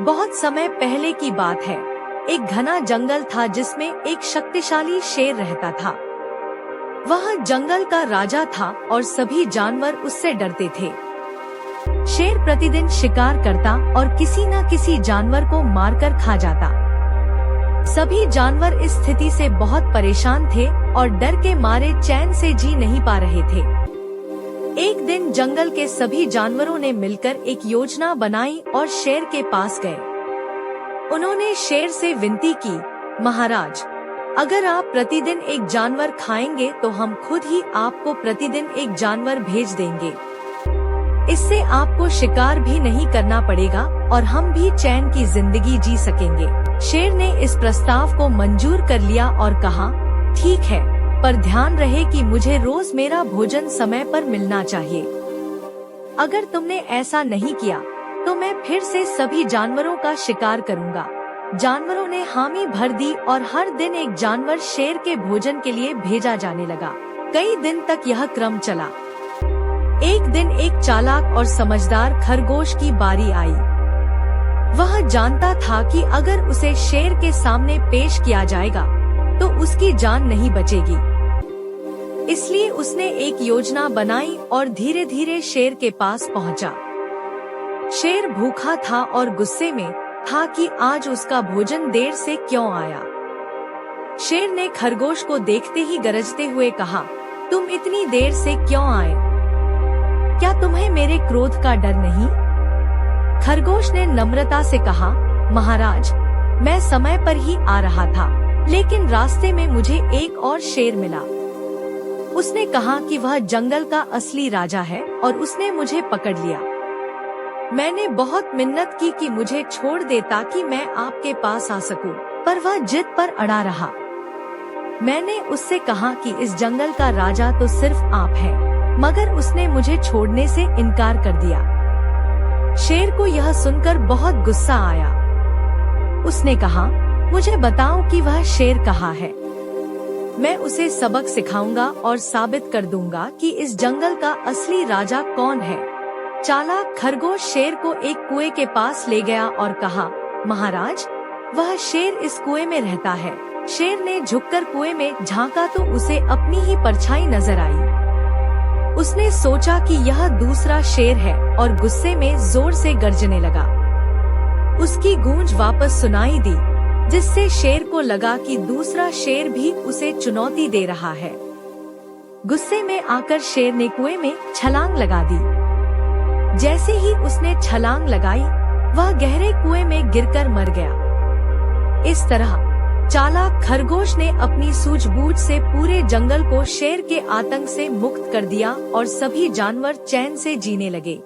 बहुत समय पहले की बात है। एक घना जंगल था जिसमें एक शक्तिशाली शेर रहता था। वह जंगल का राजा था और सभी जानवर उससे डरते थे। शेर प्रतिदिन शिकार करता और किसी न किसी जानवर को मारकर खा जाता। सभी जानवर इस स्थिति से बहुत परेशान थे और डर के मारे चैन से जी नहीं पा रहे थे। एक दिन जंगल के सभी जानवरों ने मिलकर एक योजना बनाई और शेर के पास गए। उन्होंने शेर से विनती की, महाराज, अगर आप प्रतिदिन एक जानवर खाएंगे तो हम खुद ही आपको प्रतिदिन एक जानवर भेज देंगे। इससे आपको शिकार भी नहीं करना पड़ेगा और हम भी चैन की जिंदगी जी सकेंगे। शेर ने इस प्रस्ताव को मंजूर कर लिया और कहा, ठीक है, पर ध्यान रहे कि मुझे रोज मेरा भोजन समय पर मिलना चाहिए। अगर तुमने ऐसा नहीं किया तो मैं फिर से सभी जानवरों का शिकार करूंगा। जानवरों ने हामी भर दी और हर दिन एक जानवर शेर के भोजन के लिए भेजा जाने लगा। कई दिन तक यह क्रम चला। एक दिन एक चालाक और समझदार खरगोश की बारी आई। वह जानता था कि अगर उसे शेर के सामने पेश किया जाएगा तो उसकी जान नहीं बचेगी। इसलिए उसने एक योजना बनाई और धीरे धीरे शेर के पास पहुंचा। शेर भूखा था और गुस्से में था कि आज उसका भोजन देर से क्यों आया। शेर ने खरगोश को देखते ही गरजते हुए कहा, तुम इतनी देर से क्यों आए? क्या तुम्हें मेरे क्रोध का डर नहीं? खरगोश ने नम्रता से कहा, महाराज, मैं समय पर ही आ रहा था, लेकिन रास्ते में मुझे एक और शेर मिला। उसने कहा कि वह जंगल का असली राजा है और उसने मुझे पकड़ लिया। मैंने बहुत मिन्नत की कि मुझे छोड़ दे ताकि मैं आपके पास आ सकूं, पर वह जिद पर अड़ा रहा। मैंने उससे कहा कि इस जंगल का राजा तो सिर्फ आप हैं, मगर उसने मुझे छोड़ने से इनकार कर दिया। शेर को यह सुनकर बहुत गुस्सा आया। उसने कहा, मुझे बताओ कि वह शेर कहाँ है। मैं उसे सबक सिखाऊंगा और साबित कर दूंगा कि इस जंगल का असली राजा कौन है। चालाक खरगोश शेर को एक कुएं के पास ले गया और कहा, महाराज, वह शेर इस कुएं में रहता है। शेर ने झुककर कुएं में झांका तो उसे अपनी ही परछाई नजर आई। उसने सोचा कि यह दूसरा शेर है और गुस्से में जोर से गर्जने लगा। उसकी गूंज वापस सुनाई दी, जिससे शेर को लगा कि दूसरा शेर भी उसे चुनौती दे रहा है। गुस्से में आकर शेर ने कुएं में छलांग लगा दी। जैसे ही उसने छलांग लगाई, वह गहरे कुएं में गिरकर मर गया। इस तरह चालाक खरगोश ने अपनी सूझबूझ से पूरे जंगल को शेर के आतंक से मुक्त कर दिया और सभी जानवर चैन से जीने लगे।